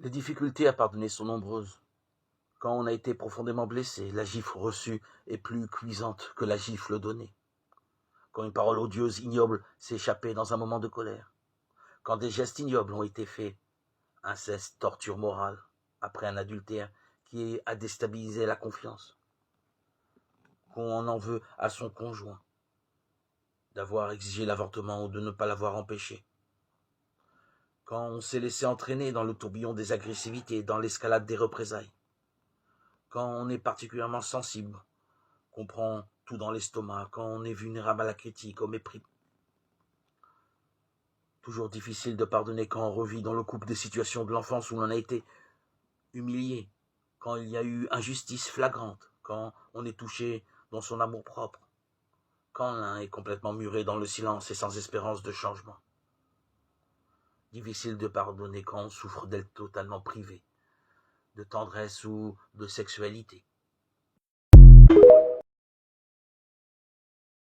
Les difficultés à pardonner sont nombreuses. Quand on a été profondément blessé, la gifle reçue est plus cuisante que la gifle donnée. Quand une parole odieuse, ignoble, s'est échappée dans un moment de colère. Quand des gestes ignobles ont été faits, inceste, torture morale, après un adultère qui a déstabilisé la confiance. Qu'on en veut à son conjoint d'avoir exigé l'avortement ou de ne pas l'avoir empêché. Quand on s'est laissé entraîner dans le tourbillon des agressivités, dans l'escalade des représailles. Quand on est particulièrement sensible, qu'on prend tout dans l'estomac, quand on est vulnérable à la critique, au mépris. Toujours difficile de pardonner quand on revit dans le couple des situations de l'enfance où l'on a été humilié, quand il y a eu injustice flagrante, quand on est touché dans son amour-propre, quand l'un est complètement muré dans le silence et sans espérance de changement. Difficile de pardonner quand on souffre d'être totalement privé, de tendresse ou de sexualité.